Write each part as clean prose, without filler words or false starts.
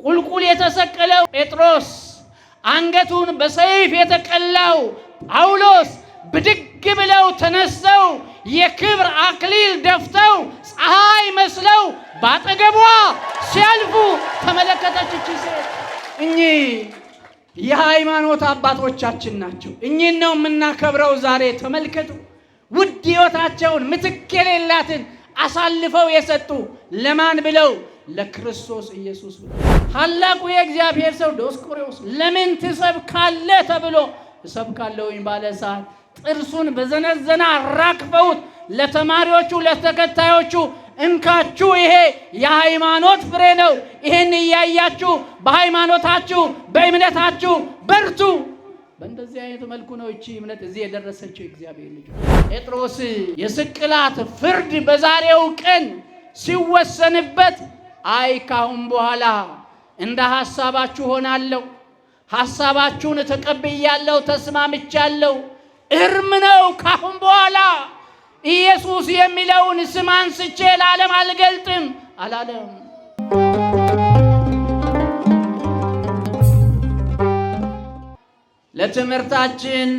ቁልቁል የተሰቀለው ጴጥሮስ፣ አንገቱን በሰይፍ የተቀላው ጳውሎስ ብድግ ብለው ተነስተው የክብር አክሊል ደፍተው ፀሐይ መስለው ባጠገቧ ሲያልፉ ተመለከተች። እቺ ሴት እኚህ የሃይማኖት አባቶቻችን ናቸው። እኚህን ነው የምናከብረው ዛሬ። ተመልከቱ፣ ውድ ሕይወታቸውን ምትክ የሌላትን አሳልፈው የሰጡ ለማን ብለው? ለክርስቶስ ኢየሱስ ብለው። ታላቁ የእግዚአብሔር ሰው ዲዮስቆሮስ ለምን ትሰብካለህ ተብሎ እሰብካለሁኝ ባለ ሰዓት ጥርሱን በዘነዘና አራክፈውት ለተማሪዎቹ ለተከታዮቹ እንካችሁ ይሄ የሃይማኖት ፍሬ ነው፣ ይሄን እያያችሁ በሃይማኖታችሁ በእምነታችሁ በርቱ። በእንደዚህ አይነት መልኩ ነው እቺ እምነት እዚህ የደረሰችው። እግዚአብሔር ልጅ ጴጥሮስ የስቅላት ፍርድ በዛሬው ቀን ሲወሰንበት አይ ካሁን በኋላ እንደ ሐሳባችሁ ሆናለሁ፣ ሐሳባችሁን ተቀብያለሁ፣ ተስማምቻለሁ፣ እርም ነው ካሁን በኋላ ኢየሱስ የሚለውን ስም አንስቼ ለዓለም አልገልጥም አላለም። ለትምህርታችን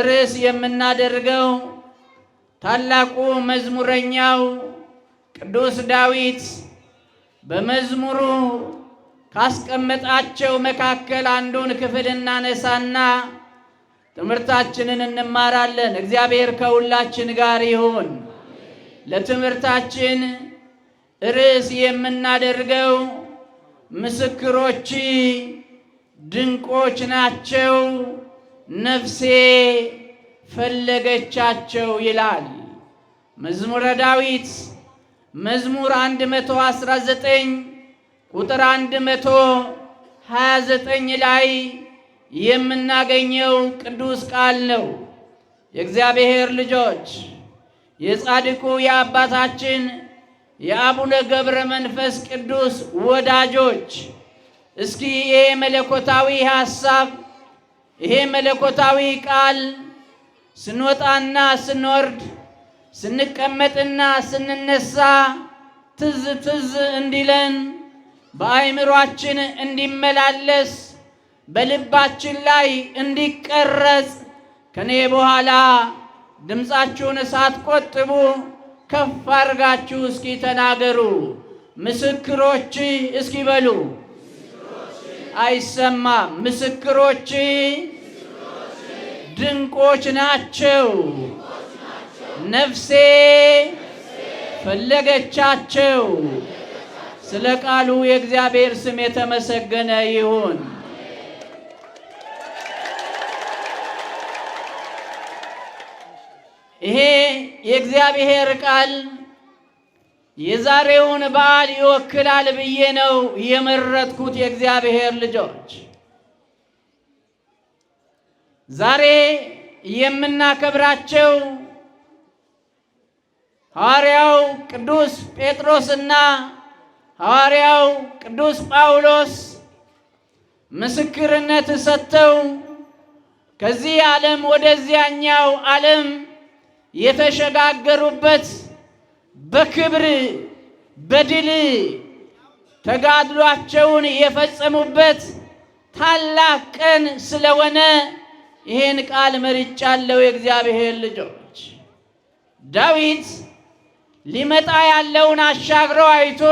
ርዕስ የምናደርገው ታላቁ መዝሙረኛው ቅዱስ ዳዊት በመዝሙሩ ካስቀመጣቸው መካከል አንዱን ክፍል እናነሳና ትምህርታችንን እንማራለን። እግዚአብሔር ከሁላችን ጋር ይሁን። ለትምህርታችን ርዕስ የምናደርገው ምስክሮች ድንቆች ናቸው፣ ነፍሴ ፈለገቻቸው ይላል መዝሙረ ዳዊት መዝሙር 119 ቁጥር 129 ላይ የምናገኘው ቅዱስ ቃል ነው። የእግዚአብሔር ልጆች፣ የጻድቁ የአባታችን የአቡነ ገብረ መንፈስ ቅዱስ ወዳጆች፣ እስኪ ይሄ መለኮታዊ ሐሳብ፣ ይሄ መለኮታዊ ቃል ስንወጣና ስንወርድ፣ ስንቀመጥና ስንነሳ ትዝ ትዝ እንዲለን በአእምሯችን እንዲመላለስ በልባችን ላይ እንዲቀረጽ ከኔ በኋላ ድምፃችሁን ሳትቆጥቡ ከፍ አድርጋችሁ እስኪ ተናገሩ። ምስክሮች እስኪ በሉ። አይሰማም። ምስክሮች ድንቆች ናቸው፣ ነፍሴ ፈለገቻቸው። ስለ ቃሉ የእግዚአብሔር ስም የተመሰገነ ይሁን። ይሄ የእግዚአብሔር ቃል የዛሬውን በዓል ይወክላል ብዬ ነው የመረጥኩት። የእግዚአብሔር ልጆች፣ ዛሬ የምናከብራቸው ሐዋርያው ቅዱስ ጴጥሮስና ሐዋርያው ቅዱስ ጳውሎስ ምስክርነት ሰጥተው ከዚህ ዓለም ወደዚያኛው ዓለም የተሸጋገሩበት በክብር በድል ተጋድሏቸውን የፈጸሙበት ታላቅ ቀን ስለሆነ ይሄን ቃል መርጫለሁ። የእግዚአብሔር ልጆች፣ ዳዊት ሊመጣ ያለውን አሻግሮ አይቶ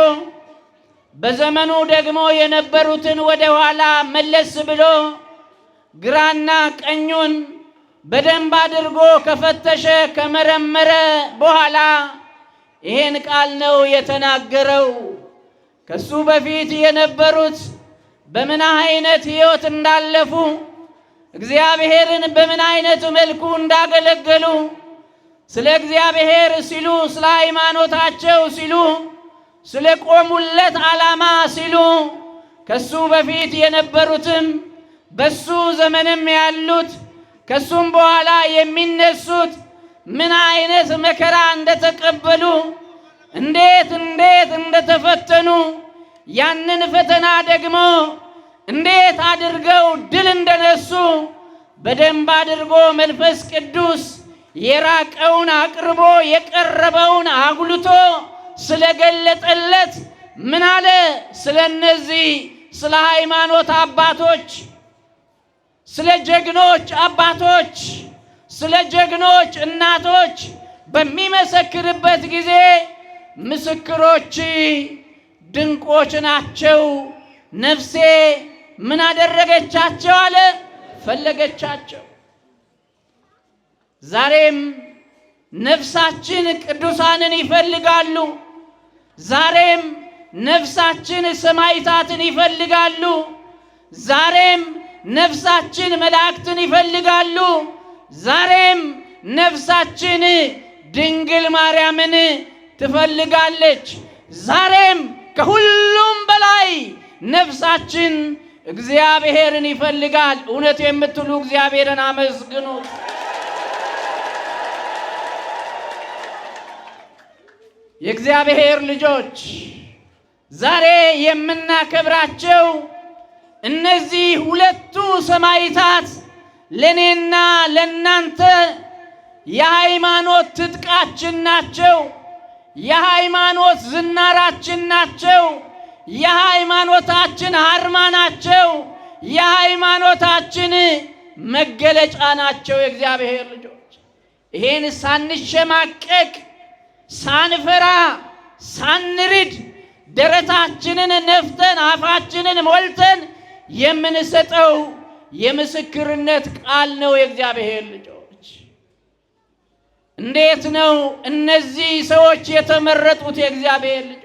በዘመኑ ደግሞ የነበሩትን ወደ ኋላ መለስ ብሎ ግራና ቀኙን በደንብ አድርጎ ከፈተሸ ከመረመረ በኋላ ይሄን ቃል ነው የተናገረው። ከሱ በፊት የነበሩት በምን አይነት ሕይወት እንዳለፉ፣ እግዚአብሔርን በምን አይነት መልኩ እንዳገለገሉ፣ ስለ እግዚአብሔር ሲሉ፣ ስለ ሃይማኖታቸው ሲሉ፣ ስለ ቆሙለት ዓላማ ሲሉ ከሱ በፊት የነበሩትም በሱ ዘመንም ያሉት ከሱም በኋላ የሚነሱት ምን አይነት መከራ እንደተቀበሉ፣ እንዴት እንደተፈተኑ፣ ያንን ፈተና ደግሞ እንዴት አድርገው ድል እንደነሱ በደንብ አድርጎ መንፈስ ቅዱስ የራቀውን አቅርቦ የቀረበውን አጉልቶ ስለገለጠለት ምን አለ? ስለነዚህ ስለ ሃይማኖት አባቶች፣ ስለ ጀግኖች አባቶች፣ ስለ ጀግኖች እናቶች በሚመሰክርበት ጊዜ ምስክሮች ድንቆች ናቸው። ነፍሴ ምን አደረገቻቸው አለ? ፈለገቻቸው። ዛሬም ነፍሳችን ቅዱሳንን ይፈልጋሉ። ዛሬም ነፍሳችን ሰማዕታትን ይፈልጋሉ። ዛሬም ነፍሳችን መላእክትን ይፈልጋሉ። ዛሬም ነፍሳችን ድንግል ማርያምን ትፈልጋለች። ዛሬም ከሁሉም በላይ ነፍሳችን እግዚአብሔርን ይፈልጋል። እውነት የምትሉ እግዚአብሔርን አመስግኑ። የእግዚአብሔር ልጆች ዛሬ የምናከብራቸው እነዚህ ሁለቱ ሰማዕታት ለኔና ለናንተ የሃይማኖት ትጥቃችን ናቸው። የሃይማኖት ዝናራችን ናቸው። የሃይማኖታችን አርማ ናቸው። የሃይማኖታችን መገለጫ ናቸው። የእግዚአብሔር ልጆች ይሄን ሳንሸማቀቅ፣ ሳንፈራ፣ ሳንርድ ደረታችንን ነፍተን አፋችንን ሞልተን የምንሰጠው የምስክርነት ቃል ነው። የእግዚአብሔር ልጆች እንዴት ነው እነዚህ ሰዎች የተመረጡት? የእግዚአብሔር ልጆች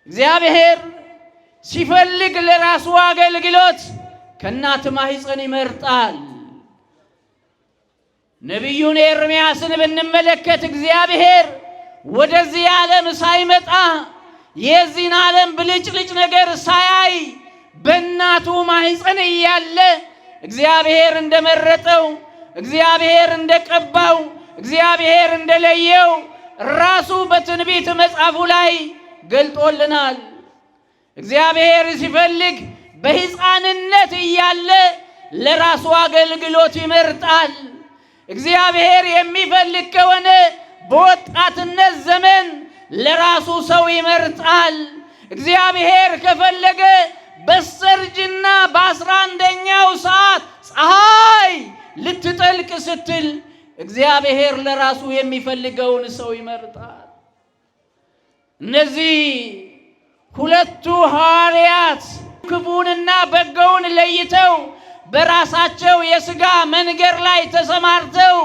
እግዚአብሔር ሲፈልግ ለራሱ አገልግሎት ከእናት ማህፀን ይመርጣል። ነቢዩን ኤርምያስን ብንመለከት እግዚአብሔር ወደዚህ ዓለም ሳይመጣ የዚህን ዓለም ብልጭልጭ ነገር ሳያይ በእናቱ ማህፀን እያለ እግዚአብሔር እንደመረጠው፣ እግዚአብሔር እንደቀባው፣ እግዚአብሔር እንደለየው ራሱ በትንቢት መጽሐፉ ላይ ገልጦልናል። እግዚአብሔር ሲፈልግ በሕፃንነት እያለ ለራሱ አገልግሎት ይመርጣል። እግዚአብሔር የሚፈልግ ከሆነ በወጣትነት ዘመን ለራሱ ሰው ይመርጣል። እግዚአብሔር ከፈለገ በሰርጅና በ11ኛው ሰዓት ፀሐይ ልትጠልቅ ስትል እግዚአብሔር ለራሱ የሚፈልገውን ሰው ይመርጣል። እነዚህ ሁለቱ ሐዋርያት ክፉንና በጎውን ለይተው በራሳቸው የሥጋ መንገድ ላይ ተሰማርተው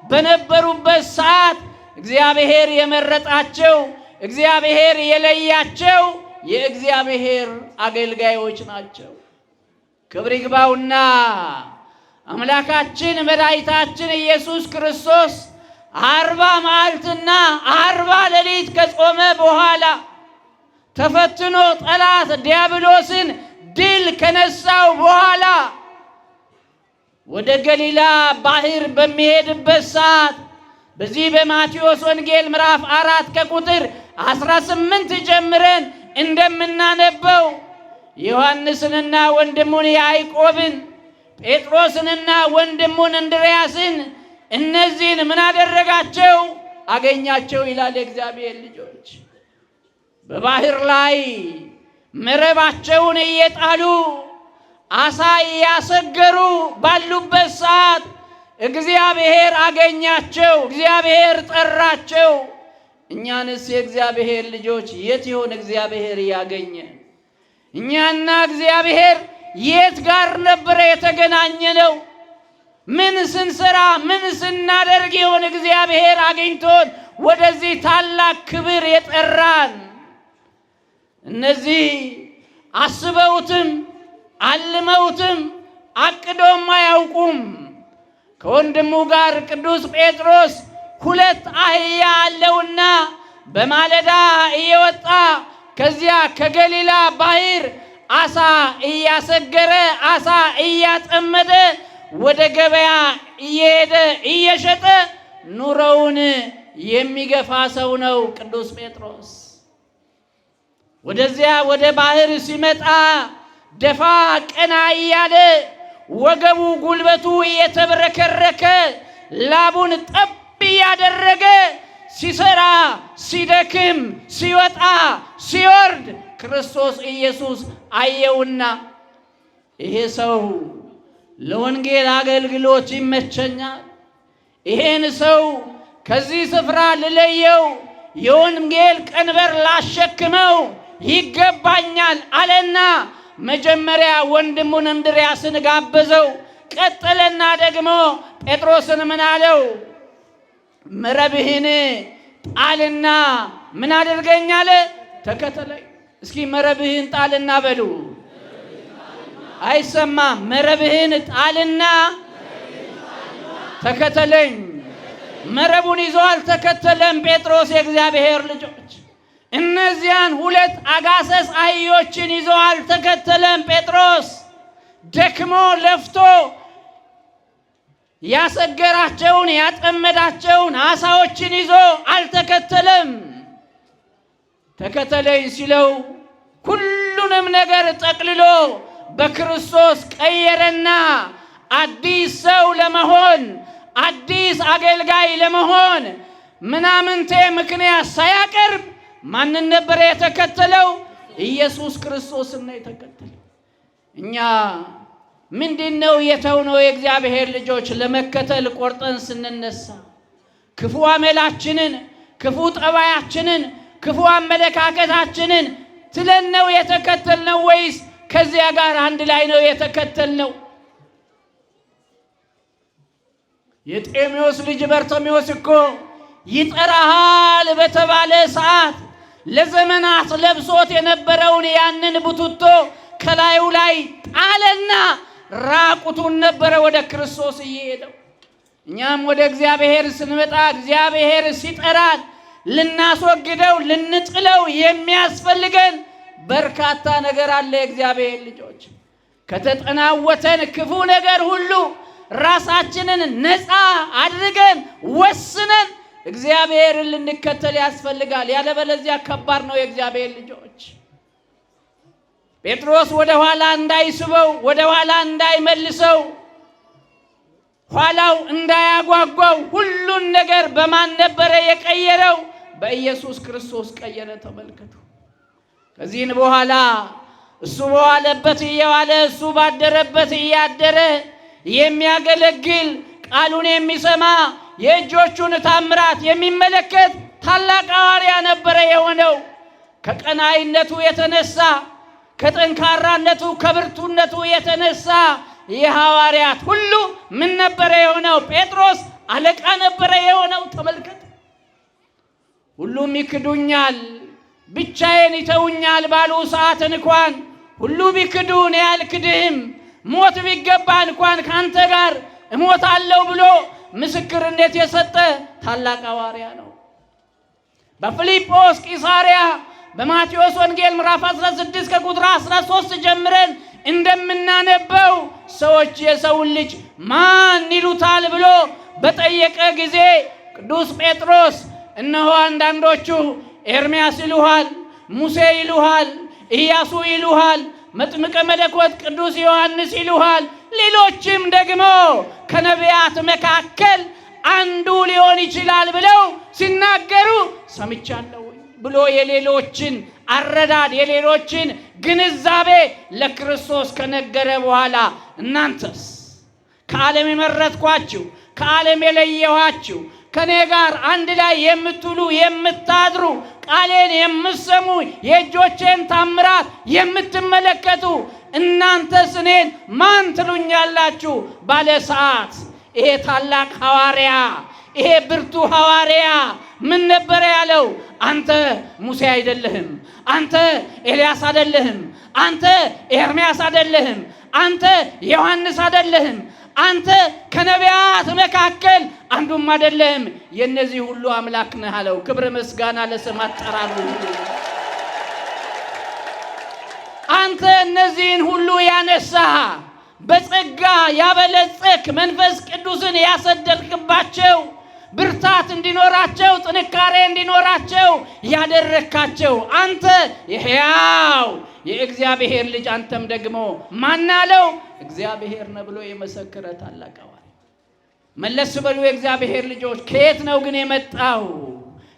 በነበሩበት ሰዓት እግዚአብሔር የመረጣቸው፣ እግዚአብሔር የለያቸው የእግዚአብሔር አገልጋዮች ናቸው። ክብር ይግባውና አምላካችን መድኃኒታችን ኢየሱስ ክርስቶስ 40 መዓልትና 40 ሌሊት ከጾመ በኋላ ተፈትኖ ጠላት ዲያብሎስን ድል ከነሳው በኋላ ወደ ገሊላ ባህር በሚሄድበት ሰዓት በዚህ በማቴዎስ ወንጌል ምዕራፍ 4 ከቁጥር 18 ጀምረን እንደምናነበው ዮሐንስንና ወንድሙን ያዕቆብን፣ ጴጥሮስንና ወንድሙን እንድርያስን እነዚህን ምን አደረጋቸው? አገኛቸው ይላል። የእግዚአብሔር ልጆች በባህር ላይ መረባቸውን እየጣሉ አሳ እያሰገሩ ባሉበት ሰዓት እግዚአብሔር አገኛቸው። እግዚአብሔር ጠራቸው። እኛንስ የእግዚአብሔር ልጆች የት ይሆን እግዚአብሔር ያገኘን? እኛና እግዚአብሔር የት ጋር ነበረ የተገናኘነው? ምን ስንሰራ ምን ስናደርግ ይሆን እግዚአብሔር አገኝቶን ወደዚህ ታላቅ ክብር የጠራን? እነዚህ አስበውትም አልመውትም አቅዶም አያውቁም። ከወንድሙ ጋር ቅዱስ ጴጥሮስ 2 አህያ አለውና በማለዳ እየወጣ ከዚያ ከገሊላ ባህር አሳ እያሰገረ አሳ እያጠመደ ወደ ገበያ እየሄደ እየሸጠ ኑሮውን የሚገፋ ሰው ነው ቅዱስ ጴጥሮስ። ወደዚያ ወደ ባህር ሲመጣ ደፋ ቀና እያለ ወገቡ ጉልበቱ እየተብረከረከ ላቡን ጠብ እያደረገ ሲሰራ ሲደክም ሲወጣ ሲወርድ ክርስቶስ ኢየሱስ አየውና ይሄ ሰው ለወንጌል አገልግሎት ይመቸኛል፣ ይሄን ሰው ከዚህ ስፍራ ልለየው፣ የወንጌል ቀንበር ላሸክመው ይገባኛል አለና መጀመሪያ ወንድሙን እንድርያስን ጋበዘው። ቀጠለና ደግሞ ጴጥሮስን ምን አለው? መረብህን ጣልና ምን አድርገኝ አለ? ተከተለኝ። እስኪ መረብህን ጣልና በሉ። አይሰማም። መረብህን ጣልና ተከተለኝ። መረቡን ይዞ አልተከተለም ጴጥሮስ። የእግዚአብሔር ልጆች እነዚያን ሁለት አጋሰስ አህዮችን ይዞ አልተከተለም ጴጥሮስ። ደክሞ ለፍቶ ያሰገራቸውን ያጠመዳቸውን አሳዎችን ይዞ አልተከተለም። ተከተለኝ ሲለው ሁሉንም ነገር ጠቅልሎ በክርስቶስ ቀየረና አዲስ ሰው ለመሆን አዲስ አገልጋይ ለመሆን ምናምንቴ ምክንያት ሳያቀርብ ማንን ነበር የተከተለው? ኢየሱስ ክርስቶስን ነው የተከተለው። እኛ ምንድነው የተውነው? የእግዚአብሔር ልጆች ለመከተል ቆርጠን ስንነሳ ክፉ አመላችንን፣ ክፉ ጠባያችንን፣ ክፉ አመለካከታችንን ትለን ነው የተከተልነው ወይስ ከዚያ ጋር አንድ ላይ ነው የተከተልነው? የጤሜዎስ ልጅ በርቶሜዎስ እኮ ይጠራሃል በተባለ ሰዓት ለዘመናት ለብሶት የነበረውን ያንን ቡትቶ ከላዩ ላይ ጣለና ራቁቱን ነበረ ወደ ክርስቶስ እየሄደው። እኛም ወደ እግዚአብሔር ስንመጣ እግዚአብሔር ሲጠራን ልናስወግደው ልንጥለው የሚያስፈልገን በርካታ ነገር አለ። የእግዚአብሔር ልጆች ከተጠናወተን ክፉ ነገር ሁሉ ራሳችንን ነፃ አድርገን ወስነን እግዚአብሔርን ልንከተል ያስፈልጋል። ያለበለዚያ ከባድ ነው። የእግዚአብሔር ልጆች ጴጥሮስ ወደ ኋላ እንዳይስበው፣ ወደ ኋላ እንዳይመልሰው፣ ኋላው እንዳያጓጓው ሁሉን ነገር በማን ነበረ የቀየረው? በኢየሱስ ክርስቶስ ቀየረ። ተመልከቱ። ከዚህን በኋላ እሱ በዋለበት እየዋለ እሱ ባደረበት እያደረ የሚያገለግል ቃሉን የሚሰማ የእጆቹን ታምራት የሚመለከት ታላቅ ሐዋርያ ነበረ የሆነው። ከቀናይነቱ የተነሳ ከጠንካራነቱ ከብርቱነቱ የተነሳ የሐዋርያት ሁሉ ምን ነበረ የሆነው? ጴጥሮስ አለቃ ነበረ የሆነው። ተመልከት። ሁሉም ይክዱኛል፣ ብቻዬን ይተውኛል ባሉ ሰዓት እንኳን ሁሉ ቢክዱ እኔ አልክድህም፣ ሞት ቢገባ እንኳን ካንተ ጋር እሞታለሁ ብሎ ምስክርነት የሰጠ ታላቅ ሐዋርያ ነው። በፊልጶስ ቂሳርያ በማቴዎስ ወንጌል ምዕራፍ 16 ከቁጥር 13 ጀምረን እንደምናነበው ሰዎች የሰውን ልጅ ማን ይሉታል ብሎ በጠየቀ ጊዜ ቅዱስ ጴጥሮስ እነሆ አንዳንዶቹ ኤርምያስ ይሉሃል፣ ሙሴ ይሉሃል፣ ኢያሱ ይሉሃል፣ መጥምቀ መለኮት ቅዱስ ዮሐንስ ይሉሃል፣ ሌሎችም ደግሞ ከነቢያት መካከል አንዱ ሊሆን ይችላል ብለው ሲናገሩ ሰምቻለሁ ብሎ የሌሎችን አረዳድ የሌሎችን ግንዛቤ ለክርስቶስ ከነገረ በኋላ እናንተስ ከዓለም የመረጥኳችሁ ከዓለም የለየኋችሁ ከኔ ጋር አንድ ላይ የምትውሉ የምታድሩ ቃሌን የምትሰሙ የእጆቼን ታምራት የምትመለከቱ እናንተስ እኔን ማን ትሉኛላችሁ ባለ ሰዓት ይሄ ታላቅ ሐዋርያ ይሄ ብርቱ ሐዋርያ ምን ነበር ያለው? አንተ ሙሴ አይደለህም፣ አንተ ኤልያስ አይደለህም፣ አንተ ኤርምያስ አይደለህም፣ አንተ ዮሐንስ አይደለህም፣ አንተ ከነቢያት መካከል አንዱም አይደለህም፣ የነዚህ ሁሉ አምላክ ነህ አለው። ክብር ምስጋና ለስም አጠራሩ። አንተ እነዚህን ሁሉ ያነሳ በጸጋ ያበለጸክ መንፈስ ቅዱስን ያሰደድክባቸው ብርታት እንዲኖራቸው ጥንካሬ እንዲኖራቸው ያደረካቸው አንተ የሕያው የእግዚአብሔር ልጅ አንተም ደግሞ ማን አለው? እግዚአብሔር ነው ብሎ የመሰከረ ታላቅ ሐዋርያ። መለስ በሉ የእግዚአብሔር ልጆች፣ ከየት ነው ግን የመጣው?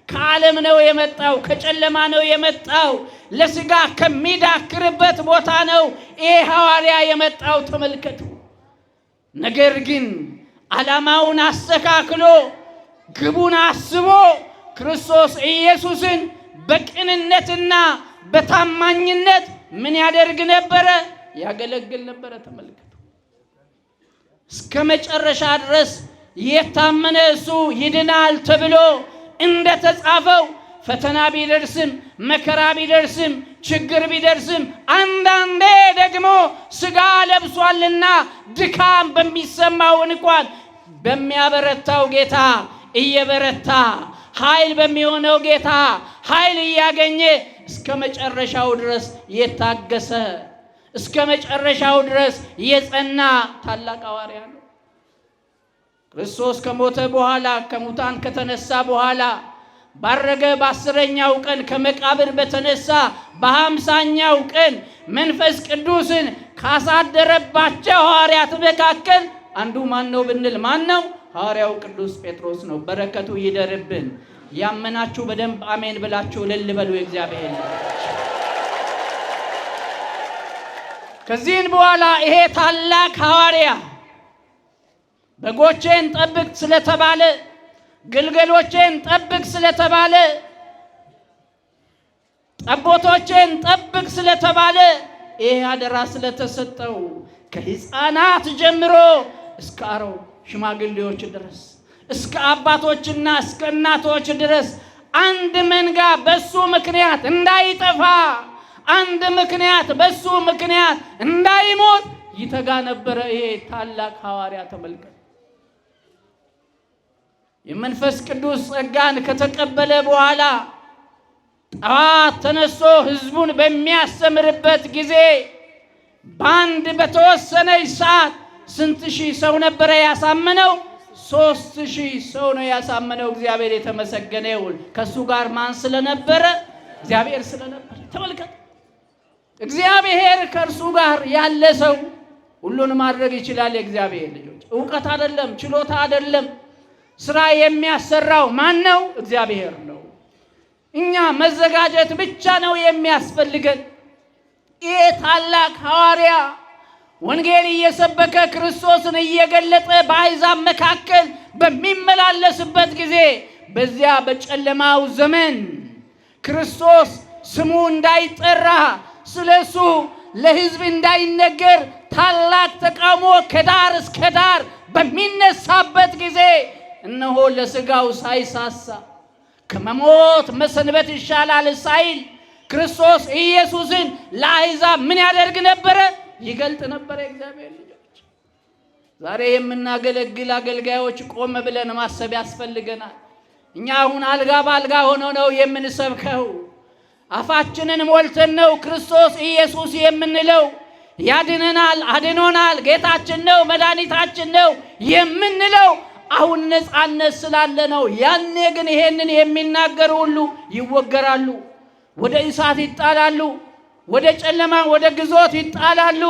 ከዓለም ነው የመጣው፣ ከጨለማ ነው የመጣው፣ ለስጋ ከሚዳክርበት ቦታ ነው ይሄ ሐዋርያ የመጣው። ተመልከቱ። ነገር ግን ዓላማውን አስተካክሎ ግቡን አስቦ ክርስቶስ ኢየሱስን በቅንነትና በታማኝነት ምን ያደርግ ነበረ? ያገለግል ነበረ። ተመልከቱ። እስከ መጨረሻ ድረስ የታመነ እሱ ይድናል ተብሎ እንደተጻፈው ፈተና ቢደርስም መከራ ቢደርስም ችግር ቢደርስም አንዳንዴ ደግሞ ስጋ ለብሷልና ድካም በሚሰማው እንኳን በሚያበረታው ጌታ እየበረታ ኃይል በሚሆነው ጌታ ኃይል እያገኘ እስከ መጨረሻው ድረስ የታገሰ እስከ መጨረሻው ድረስ የጸና ታላቅ ሐዋርያ ነው። ክርስቶስ ከሞተ በኋላ ከሙታን ከተነሳ በኋላ ባረገ በ10ኛው ቀን ከመቃብር በተነሳ በ50ኛው ቀን መንፈስ ቅዱስን ካሳደረባቸው ሐዋርያት መካከል አንዱ ማን ነው ብንል ማን ነው? ሐዋርያው ቅዱስ ጴጥሮስ ነው። በረከቱ ይደርብን። ያመናችሁ በደንብ አሜን ብላችሁ እልል በሉ። የእግዚአብሔር ከዚህን በኋላ ይሄ ታላቅ ሐዋርያ በጎቼን ጠብቅ ስለተባለ ግልገሎቼን ጠብቅ ስለተባለ ጠቦቶቼን ጠብቅ ስለተባለ ይሄ አደራ ስለተሰጠው ከሕፃናት ጀምሮ እስከ አረው ሽማግሌዎች ድረስ እስከ አባቶችና እስከ እናቶች ድረስ አንድ መንጋ በሱ ምክንያት እንዳይጠፋ አንድ ምክንያት በሱ ምክንያት እንዳይሞት ይተጋ ነበረ ይሄ ታላቅ ሐዋርያ። ተመልከቱ። የመንፈስ ቅዱስ ጸጋን ከተቀበለ በኋላ ጠዋት ተነስቶ ሕዝቡን በሚያስተምርበት ጊዜ በአንድ በተወሰነ ሰዓት ስንት ሺህ ሰው ነበረ ያሳመነው? 3000 ሰው ነው ያሳመነው። እግዚአብሔር የተመሰገነ ይሁን። ከሱ ጋር ማን ስለነበረ? እግዚአብሔር ስለነበረ። ተመልከቱ። እግዚአብሔር ከእርሱ ጋር ያለ ሰው ሁሉን ማድረግ ይችላል። የእግዚአብሔር ልጆች ዕውቀት አይደለም፣ ችሎታ አይደለም፣ ስራ የሚያሰራው ማን ነው? እግዚአብሔር ነው። እኛ መዘጋጀት ብቻ ነው የሚያስፈልገን። ይህ ታላቅ ሐዋርያ ወንጌል እየሰበከ ክርስቶስን እየገለጠ በአሕዛብ መካከል በሚመላለስበት ጊዜ በዚያ በጨለማው ዘመን ክርስቶስ ስሙ እንዳይጠራ ስለሱ ለሕዝብ እንዳይነገር ታላቅ ተቃውሞ ከዳር እስከ ዳር በሚነሳበት ጊዜ እነሆ ለሥጋው ሳይሳሳ ከመሞት መሰንበት ይሻላል ሳይል ክርስቶስ ኢየሱስን ለአሕዛብ ምን ያደርግ ነበረ? ይገልጥ ነበረ። እግዚአብሔር ልጆች ዛሬ የምናገለግል አገልጋዮች ቆም ብለን ማሰብ ያስፈልገናል። እኛ አሁን አልጋ በአልጋ ሆኖ ነው የምንሰብከው። አፋችንን ሞልተን ነው ክርስቶስ ኢየሱስ የምንለው። ያድነናል፣ አድኖናል፣ ጌታችን ነው፣ መድኃኒታችን ነው የምንለው አሁን ነፃነት ስላለ ነው። ያኔ ግን ይሄንን የሚናገሩ ሁሉ ይወገራሉ፣ ወደ እሳት ይጣላሉ፣ ወደ ጨለማ ወደ ግዞት ይጣላሉ።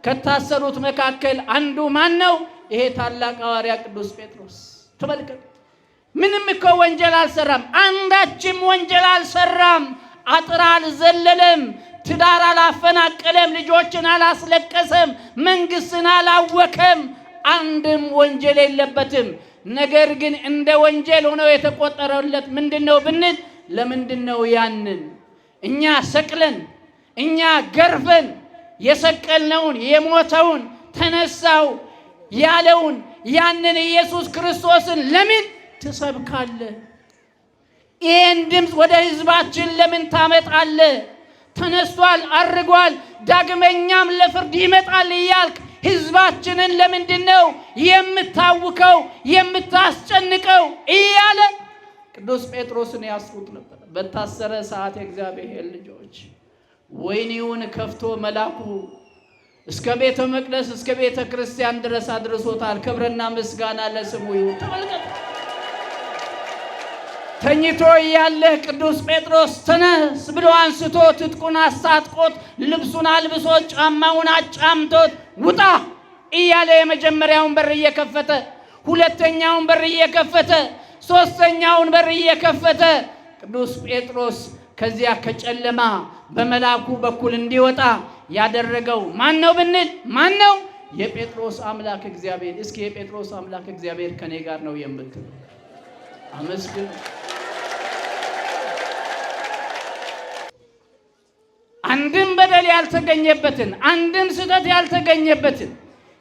ከታሰሩት መካከል አንዱ ማን ነው? ይሄ ታላቅ ሐዋርያ ቅዱስ ጴጥሮስ። ተመልከቱ። ምንም እኮ ወንጀል አልሰራም፣ አንዳችም ወንጀል አልሰራም። አጥር አልዘለለም፣ ትዳር አላፈናቀለም፣ ልጆችን አላስለቀሰም፣ መንግስትን አላወከም። አንድም ወንጀል የለበትም። ነገር ግን እንደ ወንጀል ሆኖ የተቆጠረለት ምንድነው ብንል ለምንድነው ያንን እኛ ሰቅለን እኛ ገርፈን የሰቀልነውን የሞተውን ተነሳው ያለውን ያንን ኢየሱስ ክርስቶስን ለምን ትሰብካለህ? ይህን ድምፅ ወደ ህዝባችን ለምን ታመጣለህ? ተነስቷል፣ አርጓል፣ ዳግመኛም ለፍርድ ይመጣል እያልክ ህዝባችንን ለምንድነው የምታውከው የምታስጨንቀው? እያለ ቅዱስ ጴጥሮስን ያስሩት ነበር። በታሰረ ሰዓት የእግዚአብሔር ልጆች ወይኒውን ከፍቶ መላኩ እስከ ቤተ መቅደስ እስከ ቤተ ክርስቲያን ድረስ አድርሶታል። ክብርና ምስጋና ለስሙ ይሁን። ተመልከቱ። ተኝቶ እያለ ቅዱስ ጴጥሮስ ተነስ ብሎ አንስቶ ትጥቁን አስታጥቆት ልብሱን አልብሶ ጫማውን አጫምቶት ውጣ እያለ የመጀመሪያውን በር እየከፈተ ሁለተኛውን በር እየከፈተ ሶስተኛውን በር እየከፈተ ቅዱስ ጴጥሮስ ከዚያ ከጨለማ በመላኩ በኩል እንዲወጣ ያደረገው ማን ነው ብንል ማን ነው? የጴጥሮስ አምላክ እግዚአብሔር። እስኪ የጴጥሮስ አምላክ እግዚአብሔር ከኔ ጋር ነው የምትሉ አመስግኑ። አንድም በደል ያልተገኘበትን፣ አንድም ስህተት ያልተገኘበትን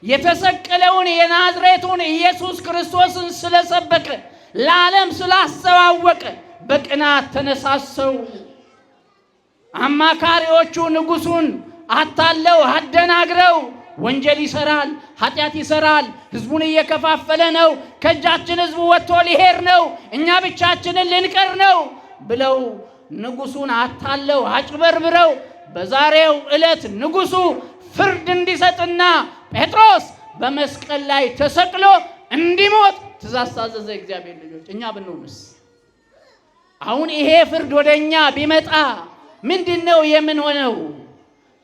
የተሰቀለውን የናዝሬቱን ኢየሱስ ክርስቶስን ስለሰበከ ለዓለም ስላስተዋወቀ በቅናት ተነሳሰው አማካሪዎቹ ንጉሱን አታለው አደናግረው ወንጀል ይሰራል፣ ኃጢአት ይሰራል፣ ህዝቡን እየከፋፈለ ነው፣ ከእጃችን ህዝቡ ወጥቶ ሊሄድ ነው፣ እኛ ብቻችንን ልንቀር ነው ብለው ንጉሱን አታለው አጭበርብረው በዛሬው ዕለት ንጉሱ ፍርድ እንዲሰጥና ጴጥሮስ በመስቀል ላይ ተሰቅሎ እንዲሞት ትእዛዝ ታዘዘ። እግዚአብሔር ልጆች እኛ ብንሆንስ? አሁን ይሄ ፍርድ ወደኛ ቢመጣ ምንድነው የምንሆነው?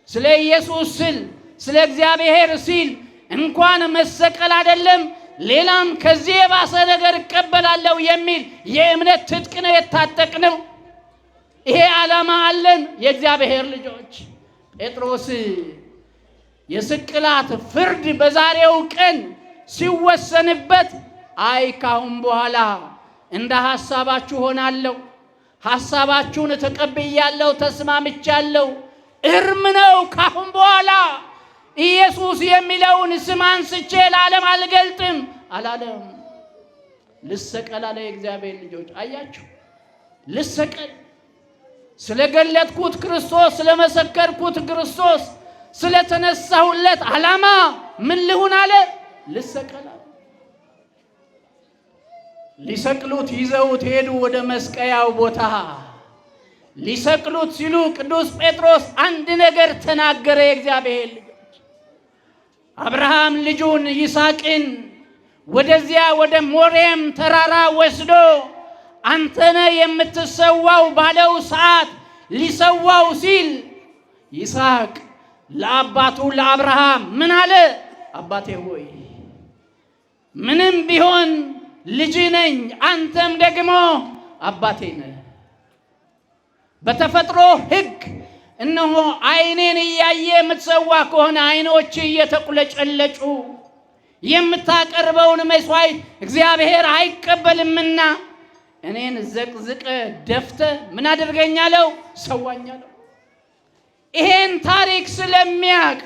ስለ ኢየሱስ ሲል ስለ እግዚአብሔር ሲል እንኳን መሰቀል አይደለም ሌላም ከዚህ የባሰ ነገር እቀበላለሁ የሚል የእምነት ትጥቅ ነው የታጠቅነው። ይሄ ዓላማ አለን የእግዚአብሔር ልጆች። ጴጥሮስ የስቅላት ፍርድ በዛሬው ቀን ሲወሰንበት አይ ካሁን በኋላ እንደ ሐሳባችሁ ሆናለሁ፣ ሐሳባችሁን ተቀብያለሁ፣ ተስማምቻለሁ፣ እርም ነው ካሁን በኋላ ኢየሱስ የሚለውን ስም አንስቼ ለዓለም አልገልጥም አላለም። ልሰቀል አለ የእግዚአብሔር ልጆች። አያችሁ፣ ልሰቀል ስለገለጥኩት ክርስቶስ፣ ስለመሰከርኩት ክርስቶስ፣ ስለተነሳሁለት ዓላማ ምን ልሁን አለ? ልሰቀል አለ። ሊሰቅሉት ይዘውት ሄዱ ወደ መስቀያው ቦታ። ሊሰቅሉት ሲሉ ቅዱስ ጴጥሮስ አንድ ነገር ተናገረ። የእግዚአብሔር ልጆች አብርሃም ልጁን ይስሐቅን ወደዚያ ወደ ሞሬም ተራራ ወስዶ አንተነ የምትሰዋው ባለው ሰዓት ሊሰዋው ሲል ይስሐቅ ለአባቱ ለአብርሃም ምን አለ? አባቴ ሆይ ምንም ቢሆን ልጅ ነኝ፣ አንተም ደግሞ አባቴ ነህ። በተፈጥሮ ሕግ እነሆ ዓይኔን እያየ የምትሰዋ ከሆነ ዓይኖች እየተቁለጨለጩ የምታቀርበውን መስዋዕት እግዚአብሔር አይቀበልምና እኔን ዘቅዝቀ ደፍተ ምን አድርገኛለው? ሰዋኛለው። ይሄን ታሪክ ስለሚያውቅ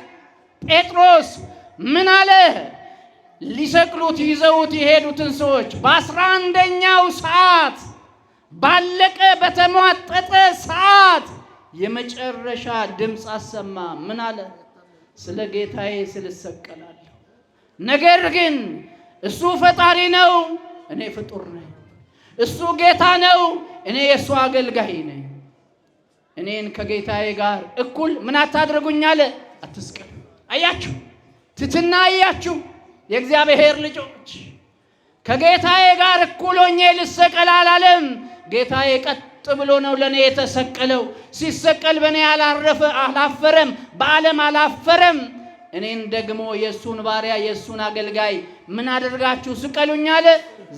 ጴጥሮስ ምን አለ? ሊሰቅሉት ይዘውት የሄዱትን ሰዎች በ11ኛው ሰዓት ባለቀ በተሟጠጠ ሰዓት የመጨረሻ ድምፅ አሰማ። ምን አለ? ስለ ጌታዬ ስልሰቀላለሁ፣ ነገር ግን እሱ ፈጣሪ ነው፣ እኔ ፍጡር ነኝ። እሱ ጌታ ነው፣ እኔ የእሱ አገልጋይ ነኝ። እኔን ከጌታዬ ጋር እኩል ምን አታድርጉኝ አለ? አትስቀሉ። አያችሁ ትትና፣ አያችሁ የእግዚአብሔር ልጆች፣ ከጌታዬ ጋር እኩል ሆኜ ልሰቀል አላለም። ጌታዬ ቀጥ ብሎ ነው ለኔ የተሰቀለው። ሲሰቀል በኔ አላፈረም፣ በዓለም አላፈረም። እኔን ደግሞ የሱን ባሪያ የሱን አገልጋይ ምን አድርጋችሁ ስቀሉኝ አለ?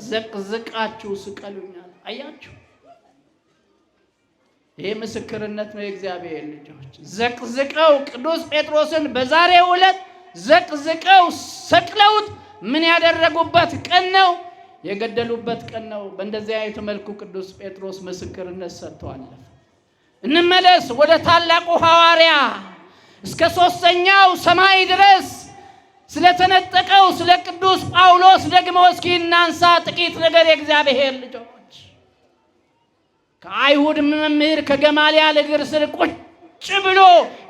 ዘቅዝቃችሁ ስቀሉኝ አለ። አያችሁ ይሄ ምስክርነት ነው የእግዚአብሔር ልጆች። ዘቅዝቀው ቅዱስ ጴጥሮስን በዛሬው ዕለት ዘቅዝቀው ሰቅለውት ምን ያደረጉበት ቀን ነው? የገደሉበት ቀን ነው። በእንደዚህ አይነት መልኩ ቅዱስ ጴጥሮስ ምስክርነት ሰጥቷል። እንመለስ ወደ ታላቁ ሐዋርያ እስከ 3ኛው ሰማይ ድረስ ስለተነጠቀው ስለ ቅዱስ ጳውሎስ ደግሞ እስኪ እናንሳ ጥቂት ነገር። የእግዚአብሔር ልጆች ከአይሁድ መምህር ከገማልያል እግር ስር ቁጭ ብሎ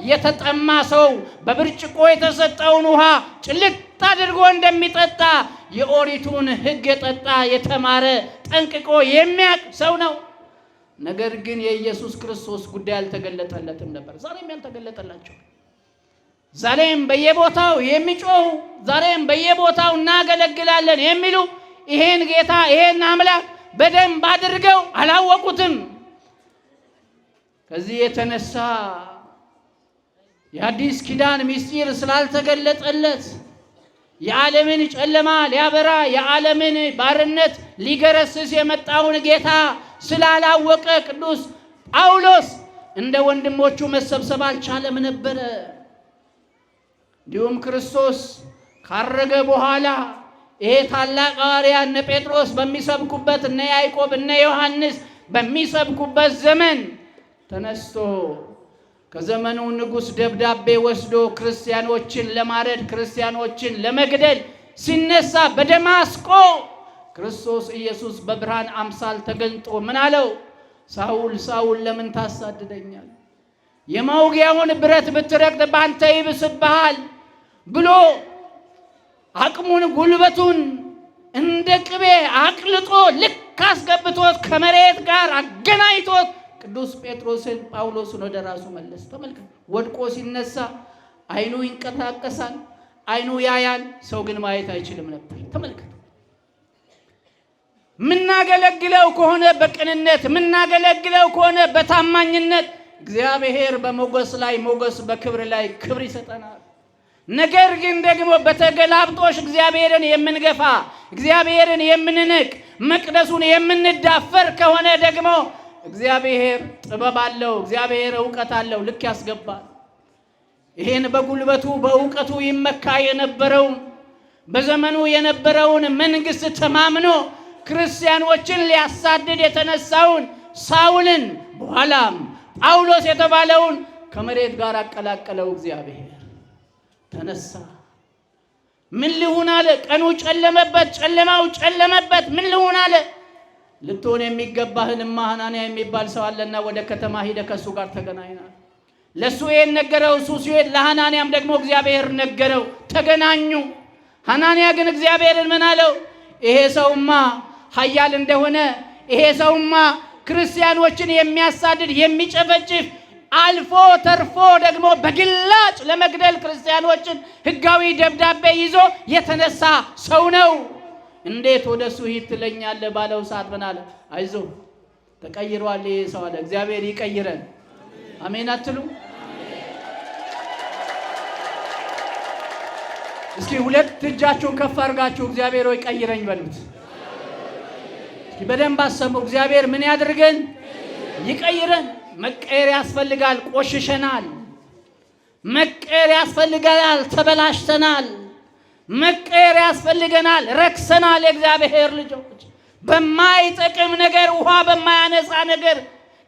የተጠማ ሰው በብርጭቆ የተሰጠውን ውሃ ጭልጥ አድርጎ እንደሚጠጣ የኦሪቱን ሕግ የጠጣ የተማረ ጠንቅቆ የሚያውቅ ሰው ነው። ነገር ግን የኢየሱስ ክርስቶስ ጉዳይ አልተገለጠለትም ነበር። ዛሬም ያልተገለጠላቸው፣ ዛሬም በየቦታው የሚጮሁ፣ ዛሬም በየቦታው እናገለግላለን የሚሉ ይሄን ጌታ ይሄን አምላክ በደንብ አድርገው አላወቁትም። ከዚህ የተነሳ የአዲስ ኪዳን ምስጢር ስላልተገለጠለት የዓለምን ጨለማ ሊያበራ የዓለምን ባርነት ሊገረስስ የመጣውን ጌታ ስላላወቀ ቅዱስ ጳውሎስ እንደ ወንድሞቹ መሰብሰብ አልቻለም ነበር። እንዲሁም ክርስቶስ ካረገ በኋላ ይሄ ታላቅ ሐዋርያ እነ ጴጥሮስ በሚሰብኩበት እነ ያዕቆብ እነ ዮሐንስ በሚሰብኩበት ዘመን ተነስቶ ከዘመኑ ንጉሥ ደብዳቤ ወስዶ ክርስቲያኖችን ለማረድ ክርስቲያኖችን ለመግደል ሲነሳ በደማስቆ ክርስቶስ ኢየሱስ በብርሃን አምሳል ተገልጦ ምን አለው? ሳውል ሳውል ለምን ታሳድደኛል? የመውጊያውን ብረት ብትረግጥ ባንተ ይብስብሃል ብሎ አቅሙን ጉልበቱን እንደ ቅቤ አቅልጦ ልክ አስገብቶት ከመሬት ጋር አገናኝቶት ቅዱስ ጴጥሮስን ጳውሎስን ወደ ራሱ መለስ። ተመልከቱ። ወድቆ ሲነሳ አይኑ ይንቀሳቀሳል፣ አይኑ ያያል፣ ሰው ግን ማየት አይችልም ነበር። ተመልከቱ። ምናገለግለው ከሆነ በቅንነት ምናገለግለው ከሆነ በታማኝነት እግዚአብሔር በሞገስ ላይ ሞገስ በክብር ላይ ክብር ይሰጠናል። ነገር ግን ደግሞ በተገላብጦሽ እግዚአብሔርን የምንገፋ እግዚአብሔርን የምንንቅ መቅደሱን የምንዳፈር ከሆነ ደግሞ እግዚአብሔር ጥበብ አለው፣ እግዚአብሔር ዕውቀት አለው፣ ልክ ያስገባል። ይሄን በጉልበቱ በዕውቀቱ ይመካ የነበረውን በዘመኑ የነበረውን መንግስት ተማምኖ ክርስቲያኖችን ሊያሳድድ የተነሳውን ሳውልን በኋላም ጳውሎስ የተባለውን ከመሬት ጋር አቀላቀለው። እግዚአብሔር ተነሳ። ምን ሊሆን አለ? ቀኑ ጨለመበት፣ ጨለማው ጨለመበት። ምን ሊሆን አለ? ልትሆን የሚገባህንማ ሐናንያ የሚባል ሰው አለና ወደ ከተማ ሄደ፣ ከሱ ጋር ተገናኝና ለሱ ይሄን ነገረው። እሱ ሲሄድ ለሐናንያም ደግሞ እግዚአብሔር ነገረው፣ ተገናኙ። ሐናንያ ግን እግዚአብሔርን ምን አለው? ይሄ ሰውማ ኃያል እንደሆነ ይሄ ሰውማ ክርስቲያኖችን የሚያሳድድ የሚጨፈጭፍ አልፎ ተርፎ ደግሞ በግላጭ ለመግደል ክርስቲያኖችን ሕጋዊ ደብዳቤ ይዞ የተነሳ ሰው ነው። እንዴት ወደሱ ሂድ ትለኛለህ ባለው ሰዓት ምን አለ? አይዞህ ተቀይሯል ይሄ ሰው አለ። እግዚአብሔር ይቀይረን። አሜን አትሉ? እስኪ ሁለት እጃችሁን ከፍ አድርጋችሁ እግዚአብሔር ሆይ ቀይረኝ በሉት። እስኪ በደንብ አሰሙ። እግዚአብሔር ምን ያድርገን? ይቀይረን። መቀየር ያስፈልጋል። ቆሽሸናል። መቀየር ያስፈልጋል። ተበላሽተናል። መቀየር ያስፈልገናል። ረክሰናል። የእግዚአብሔር ልጆች በማይጠቅም ነገር ውሃ በማያነጻ ነገር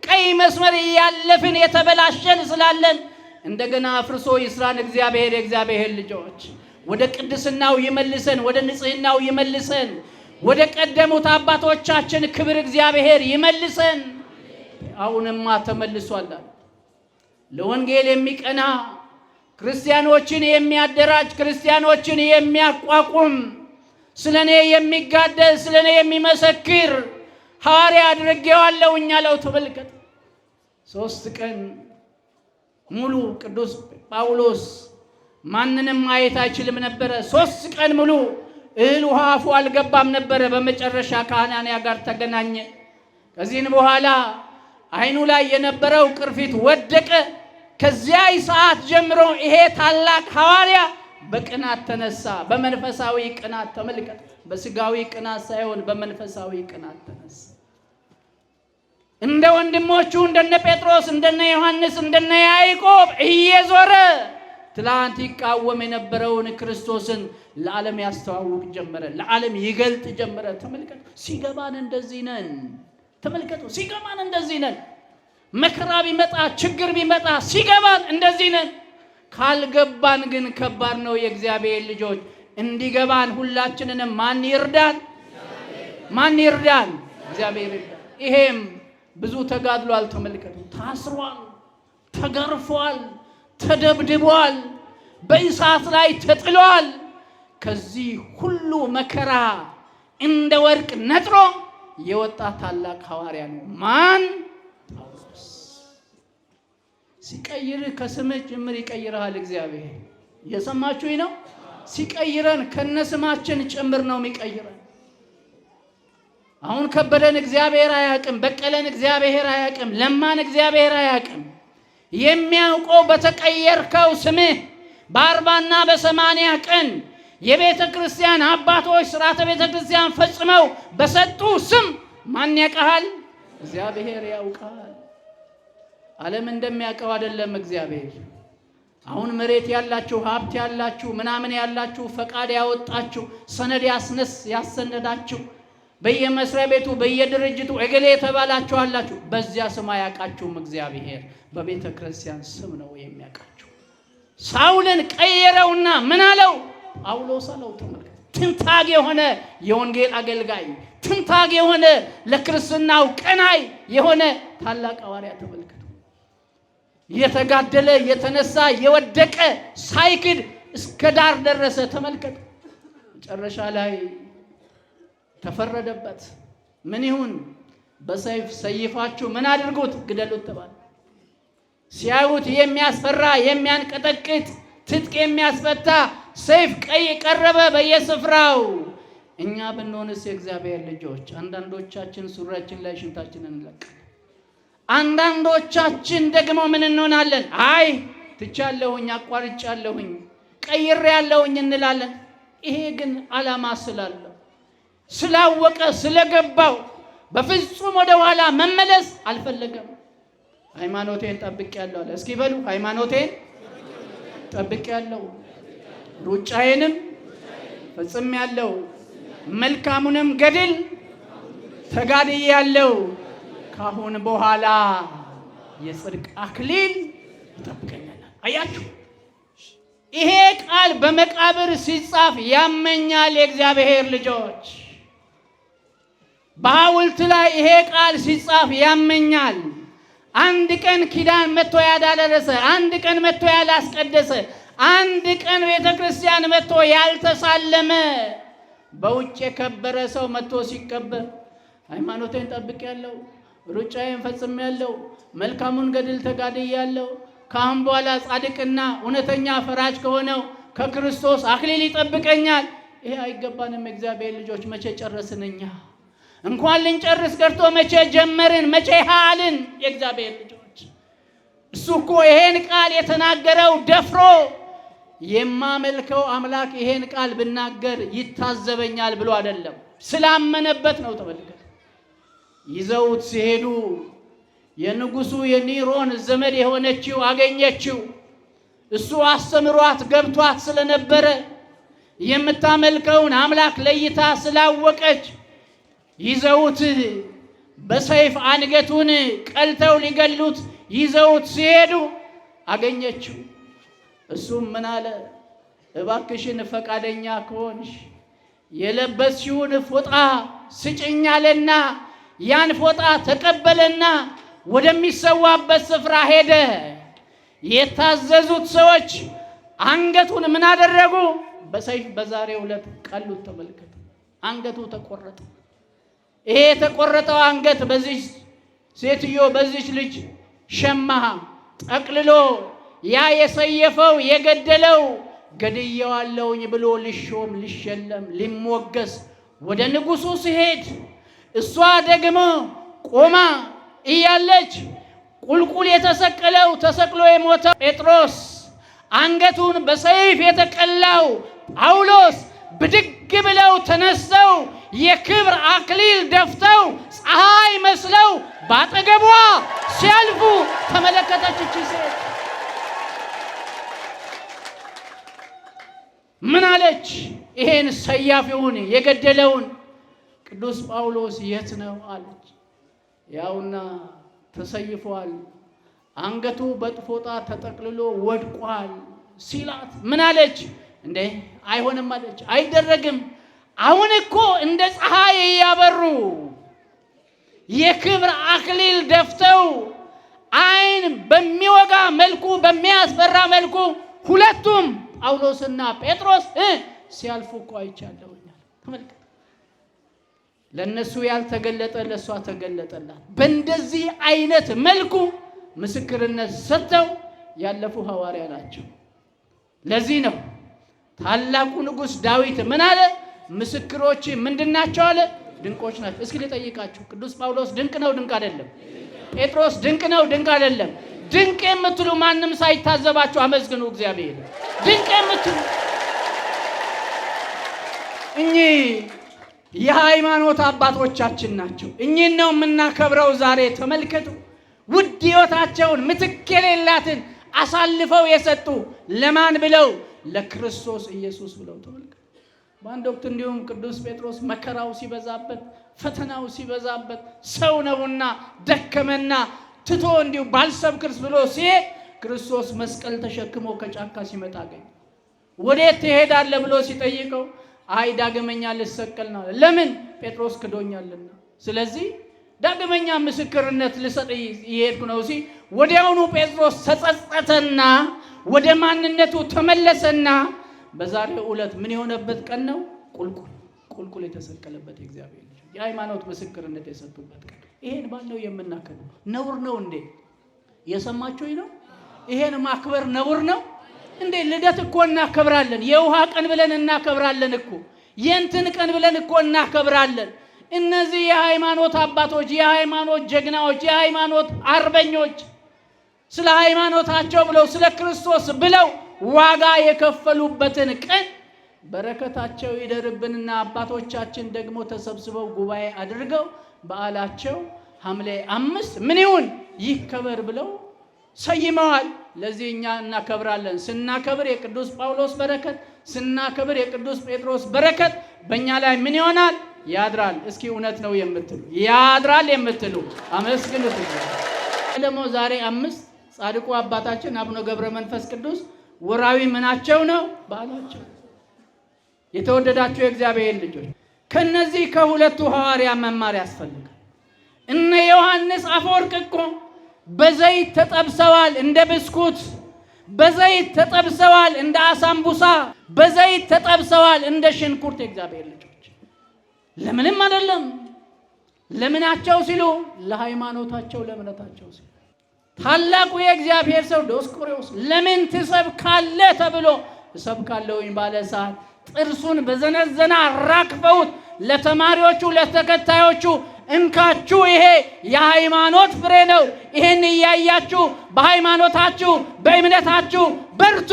ቀይ መስመር ያለፍን የተበላሸን ስላለን እንደገና አፍርሶ ይስራን እግዚአብሔር። የእግዚአብሔር ልጆች ወደ ቅድስናው ይመልሰን፣ ወደ ንጽህናው ይመልሰን፣ ወደ ቀደሙት አባቶቻችን ክብር እግዚአብሔር ይመልሰን። አሁንማ ተመልሷል። ለወንጌል የሚቀና ክርስቲያኖችን የሚያደራጅ ክርስቲያኖችን የሚያቋቁም ስለኔ የሚጋደል ስለኔ የሚመሰክር ሐዋርያ አድርጌዋለሁኝ አለው። ተመልከቱ። 3 ቀን ሙሉ ቅዱስ ጳውሎስ ማንንም ማየት አይችልም ነበረ። 3 ቀን ሙሉ እህል ውሃ አፉ አልገባም ነበረ። በመጨረሻ ከሐናንያ ጋር ተገናኘ። ከዚህን በኋላ አይኑ ላይ የነበረው ቅርፊት ወደቀ። ከዚያ ሰዓት ጀምሮ ይሄ ታላቅ ሐዋርያ በቅናት ተነሳ። በመንፈሳዊ ቅናት ተመልከት። በስጋዊ ቅናት ሳይሆን በመንፈሳዊ ቅናት ተነሳ። እንደ ወንድሞቹ እንደነ ጴጥሮስ እንደነ ዮሐንስ እንደነ ያዕቆብ እየዞረ ትላንት ይቃወም የነበረውን ክርስቶስን ለዓለም ያስተዋውቅ ጀመረ። ለዓለም ይገልጥ ጀመረ። ተመልከቱ። ሲገባን እንደዚህ ነን። ተመልከቱ። ሲገባን እንደዚህ ነን። መከራ ቢመጣ ችግር ቢመጣ ሲገባን እንደዚህ ነን። ካልገባን ግን ከባድ ነው። የእግዚአብሔር ልጆች እንዲገባን ሁላችንንም ማን ይርዳን? ማን ይርዳን? እግዚአብሔር ይርዳን። ይሄም ብዙ ተጋድሏል። ተመልከቱ። ታስሯል፣ ተገርፏል፣ ተደብድቧል፣ በእሳት ላይ ተጥሏል። ከዚህ ሁሉ መከራ እንደ ወርቅ ነጥሮ የወጣ ታላቅ ሐዋርያ ነው። ማን? ጳውሎስ። ሲቀይር ከስምህ ጭምር ይቀይርሃል እግዚአብሔር። እየሰማችሁኝ ነው? ሲቀይረን ከነስማችን ጭምር ነው የሚቀይረን። አሁን ከበደን እግዚአብሔር አያውቅም። በቀለን እግዚአብሔር አያውቅም። ለማን እግዚአብሔር አያውቅም። የሚያውቀው በተቀየርከው ስምህ በ40 እና በ80 ቀን የቤተ ክርስቲያን አባቶች ሥርዓተ ቤተ ክርስቲያን ፈጽመው በሰጡ ስም ማን ያውቃል? እግዚአብሔር ያውቃል። ዓለም እንደሚያውቀው አይደለም እግዚአብሔር። አሁን መሬት ያላችሁ ሀብት ያላችሁ ምናምን ያላችሁ ፈቃድ ያወጣችሁ ሰነድ ያሰነዳችሁ በየመስሪያ ቤቱ በየድርጅቱ እገሌ ተባላችሁ አላችሁ። በዚያ ስም አያውቃችሁም እግዚአብሔር። በቤተ ክርስቲያን ስም ነው የሚያውቃችሁ። ሳውልን ቀየረውና ምን አለው? ጳውሎስ አለው። ተመልከቱ። ትንታግ የሆነ የወንጌል አገልጋይ፣ ትንታግ የሆነ ለክርስትናው ቀናይ የሆነ ታላቅ ሐዋርያ ተመልከቱ። የተጋደለ የተነሳ የወደቀ ሳይክድ እስከ ዳር ደረሰ። ተመልከቱ። መጨረሻ ላይ ተፈረደበት። ምን ይሁን? በሰይፍ ሰይፋችሁ ምን አድርጉት? ግደሉት ተባለ። ሲያዩት የሚያስፈራ የሚያንቀጠቅጥ ትጥቅ የሚያስፈታ ሰይፍ ቀይ ቀረበ በየስፍራው። እኛ ብንሆንስ የእግዚአብሔር ልጆች አንዳንዶቻችን ሱሪያችን ላይ ሽንታችንን እንለቃለን። አንዳንዶቻችን ደግሞ ምን እንሆናለን? አይ ትቻለሁኝ፣ አቋርጫለሁኝ፣ ቀይሬያለሁኝ እንላለን። ይሄ ግን ዓላማ ስላለው ስላወቀ ስለገባው በፍጹም ወደ ኋላ መመለስ አልፈለገም። ሃይማኖቴን ጠብቄያለሁ አለ። እስኪ በሉ ሃይማኖቴን ጠብቄያለሁ፣ ሩጫዬንም ፈጽሜያለሁ፣ መልካሙንም ገድል ተጋድያለሁ፣ ካሁን በኋላ የጽድቅ አክሊል ይጠብቀኛል። አያችሁ፣ ይሄ ቃል በመቃብር ሲጻፍ ያመኛል። የእግዚአብሔር ልጆች በሐውልት ላይ ይሄ ቃል ሲጻፍ ያመኛል። አንድ ቀን ኪዳን መጥቶ ያዳለረሰ፣ አንድ ቀን መጥቶ ያላስቀደሰ፣ አንድ ቀን ቤተ ክርስቲያን መጥቶ ያልተሳለመ በውጭ የከበረ ሰው መጥቶ ሲቀበር ሃይማኖቴን ጠብቄያለሁ፣ ሩጫዬን ፈጽሜያለሁ፣ መልካሙን ገድል ተጋድያለሁ፣ ካሁን በኋላ ጻድቅና እውነተኛ ፈራጅ ከሆነው ከክርስቶስ አክሊል ይጠብቀኛል። ይሄ አይገባንም። እግዚአብሔር ልጆች መቼ ጨረስን? እኛ እንኳን ልንጨርስ ቀርቶ መቼ ጀመርን? መቼ ሃልን? የእግዚአብሔር ልጆች እሱ እኮ ይሄን ቃል የተናገረው ደፍሮ የማመልከው አምላክ ይሄን ቃል ብናገር ይታዘበኛል ብሎ አይደለም፣ ስላመነበት ነው። ተመልከቱ። ይዘውት ሲሄዱ የንጉሱ የኒሮን ዘመድ የሆነችው አገኘችው። እሱ አስተምሯት ገብቷት ስለነበረ የምታመልከውን አምላክ ለይታ ስላወቀች ይዘውት በሰይፍ አንገቱን ቀልተው ሊገሉት ይዘውት ሲሄዱ አገኘችው። እሱም ምን አለ? እባክሽን ፈቃደኛ ከሆንሽ የለበስሽውን ፎጣ ስጭኛለና ያን ፎጣ ተቀበለና ወደሚሰዋበት ስፍራ ሄደ። የታዘዙት ሰዎች አንገቱን ምን አደረጉ? በሰይፍ በዛሬው ዕለት ቀሉት። ተመልከቱ። አንገቱ ተቆረጠ። ይሄ የተቆረጠው አንገት በዚህ ሴትዮ በዚህ ልጅ ሸማ ጠቅልሎ ያ የሰየፈው የገደለው ገድየዋለሁኝ ብሎ ሊሾም ሊሸለም ሊሞገስ ወደ ንጉሱ ሲሄድ እሷ ደግሞ ቆማ እያለች ቁልቁል የተሰቀለው ተሰቅሎ የሞተው ጴጥሮስ፣ አንገቱን በሰይፍ የተቀላው ጳውሎስ ብድግ ብለው ተነስተው የክብር አክሊል ደፍተው ፀሐይ መስለው ባጠገቧ ሲያልፉ ተመለከተች። እቺ ሴት ምን አለች? ይሄን ሰያፊውን የገደለውን ቅዱስ ጳውሎስ የት ነው አለች። ያውና ተሰይፏል፣ አንገቱ በጥፎጣ ተጠቅልሎ ወድቋል ሲላት ምን አለች? እንዴ አይሆንም አለች። አይደረግም። አሁን እኮ እንደ ፀሐይ እያበሩ የክብር አክሊል ደፍተው አይን በሚወጋ መልኩ በሚያስፈራ መልኩ ሁለቱም ጳውሎስና ጴጥሮስ ሲያልፉ እኮ አይቻለሁኛል። ተመልከቱ። ለነሱ ያልተገለጠ ለሷ ተገለጠላት። በእንደዚህ አይነት መልኩ ምስክርነት ሰጥተው ያለፉ ሐዋርያ ናቸው። ለዚህ ነው ታላቁ ንጉሥ ዳዊት ምን አለ? ምስክሮች ምንድናቸው አለ? ድንቆች ናቸው። እስኪ ልጠይቃችሁ፣ ቅዱስ ጳውሎስ ድንቅ ነው ድንቅ አይደለም? ጴጥሮስ ድንቅ ነው ድንቅ አይደለም? ድንቅ የምትሉ ማንም ሳይታዘባችሁ አመስግኑ እግዚአብሔር። ድንቅ የምትሉ እኚህ የሃይማኖት አባቶቻችን ናቸው። እኚህን ነው የምናከብረው ዛሬ። ተመልከቱ፣ ውድ ሕይወታቸውን ምትክ የሌላትን አሳልፈው የሰጡ ለማን ብለው? ለክርስቶስ ኢየሱስ ብለው። ተመልከቱ። በአንድ ወቅት እንዲሁም ቅዱስ ጴጥሮስ መከራው ሲበዛበት፣ ፈተናው ሲበዛበት ሰው ነውና ደከመና ትቶ እንዲሁ ባልሰብክርስ ብሎ ሲሄድ ክርስቶስ መስቀል ተሸክሞ ከጫካ ሲመጣ አገኘ። ወዴት ትሄዳለህ ብሎ ሲጠይቀው አይ ዳግመኛ ልሰቀል ነው። ለምን? ጴጥሮስ ክዶኛልና። ስለዚህ ዳግመኛ ምስክርነት ልሰጥ ይሄድኩ ነው ሲል ወዲያውኑ ጴጥሮስ ተጸጸተና ወደ ማንነቱ ተመለሰና በዛሬው ዕለት ምን የሆነበት ቀን ነው? ቁልቁል የተሰቀለበት የእግዚአብሔር ልጅ የሃይማኖት ምስክርነት የሰጡበት ቀን። ይሄን ባለው የምናከብረው ነውር ነው እንዴ? የሰማችሁኝ ነው? ይሄን ማክበር ነውር ነው እንዴ? ልደት እኮ እናከብራለን። የውሃ ቀን ብለን እናከብራለን እኮ። የእንትን ቀን ብለን እኮ እናከብራለን። እነዚህ የሃይማኖት አባቶች፣ የሃይማኖት ጀግናዎች፣ የሃይማኖት አርበኞች ስለ ሃይማኖታቸው ብለው ስለ ክርስቶስ ብለው ዋጋ የከፈሉበትን ቀን በረከታቸው ይደርብንና አባቶቻችን ደግሞ ተሰብስበው ጉባኤ አድርገው በዓላቸው ሐምሌ 5 ምን ይሁን ይከበር ብለው ሰይመዋል። ለዚህ እኛ እናከብራለን። ስናከብር የቅዱስ ጳውሎስ በረከት፣ ስናከብር የቅዱስ ጴጥሮስ በረከት በእኛ ላይ ምን ይሆናል? ያድራል። እስኪ እውነት ነው የምትሉ ያድራል የምትሉ አመስግኑት። ደግሞ ዛሬ 5 ጻድቁ አባታችን አቡነ ገብረ መንፈስ ቅዱስ ወራዊ ምናቸው ነው? በዓላቸው። የተወደዳችሁ የእግዚአብሔር ልጆች ከነዚህ ከሁለቱ ሐዋርያ መማር ያስፈልጋል። እነ ዮሐንስ አፈወርቅ እኮ በዘይት ተጠብሰዋል፣ እንደ ብስኩት በዘይት ተጠብሰዋል፣ እንደ አሳምቡሳ በዘይት ተጠብሰዋል፣ እንደ ሽንኩርት። የእግዚአብሔር ልጆች ለምንም አይደለም። ለምናቸው ሲሉ ለሃይማኖታቸው፣ ለእምነታቸው ሲሉ። ታላቁ የእግዚአብሔር ሰው ዲዮስቆሮስ ለምን ትሰብካለህ ተብሎ እሰብካለሁኝ ባለ ሰዓት ጥርሱን በዘነዘና አራክፈውት ለተማሪዎቹ ለተከታዮቹ እንካችሁ ይሄ የሃይማኖት ፍሬ ነው፣ ይሄን እያያችሁ በሃይማኖታችሁ በእምነታችሁ በርቱ።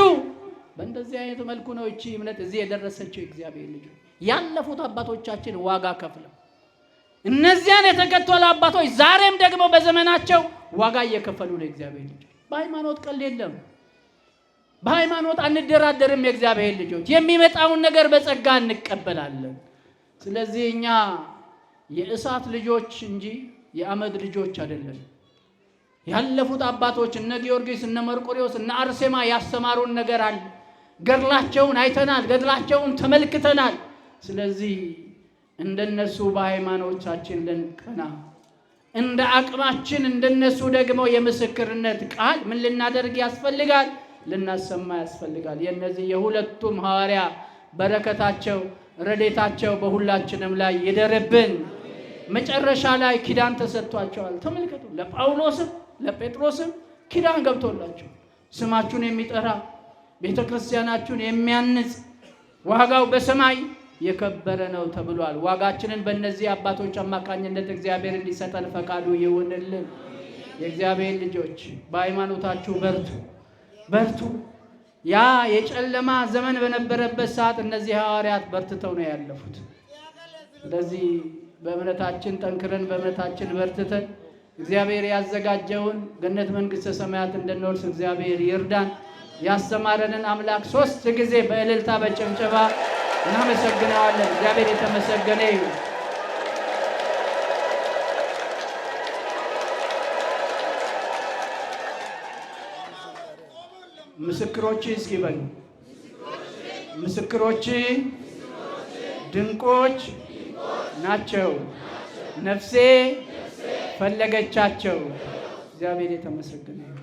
በእንደዚህ አይነት መልኩ ነው እቺ እምነት እዚህ የደረሰችው። እግዚአብሔር ልጅ ያለፉት አባቶቻችን ዋጋ ከፍለው እነዚያን የተከተሉ አባቶች ዛሬም ደግሞ በዘመናቸው ዋጋ እየከፈሉ ነው። እግዚአብሔር ልጅ በሃይማኖት ቀልድ የለም። በሃይማኖት አንደራደርም። የእግዚአብሔር ልጆች የሚመጣውን ነገር በጸጋ እንቀበላለን። ስለዚህ እኛ የእሳት ልጆች እንጂ የአመድ ልጆች አይደለም። ያለፉት አባቶች እነ ጊዮርጊስ፣ እነ መርቆሬዎስ፣ እነ አርሴማ ያስተማሩን ነገር አለ። ገድላቸውን አይተናል፣ ገድላቸውን ተመልክተናል። ስለዚህ እንደነሱ በሃይማኖታችን ልንቀና፣ እንደ አቅማችን እንደነሱ ደግሞ የምስክርነት ቃል ምን ልናደርግ ያስፈልጋል? ልናሰማ ያስፈልጋል። የነዚህ የሁለቱም ሐዋርያ በረከታቸው ረዴታቸው በሁላችንም ላይ ይደርብን። መጨረሻ ላይ ኪዳን ተሰጥቷቸዋል። ተመልከቱ። ለጳውሎስም ለጴጥሮስም ኪዳን ገብቶላቸው ስማችሁን የሚጠራ ቤተክርስቲያናችሁን የሚያንጽ ዋጋው በሰማይ የከበረ ነው ተብሏል። ዋጋችንን በእነዚህ አባቶች አማካኝነት እግዚአብሔር እንዲሰጠን ፈቃዱ ይሁንልን። የእግዚአብሔር ልጆች በሃይማኖታችሁ በርቱ። ያ የጨለማ ዘመን በነበረበት ሰዓት እነዚህ ሐዋርያት በርትተው ነው ያለፉት። ስለዚህ በእምነታችን ጠንክረን በእምነታችን በርትተን እግዚአብሔር ያዘጋጀውን ገነት መንግሥተ ሰማያት እንድንወርስ እግዚአብሔር ይርዳን። ያስተማረንን አምላክ 3 ጊዜ በእልልታ በጭብጨባ እናመሰግነዋለን። እግዚአብሔር የተመሰገነ ይሁን። ምስክሮች እስኪ በሉ። ምስክሮች ድንቆች ናቸው፣ ነፍሴ ፈለገቻቸው። እግዚአብሔር የተመሰገነ ይሁን።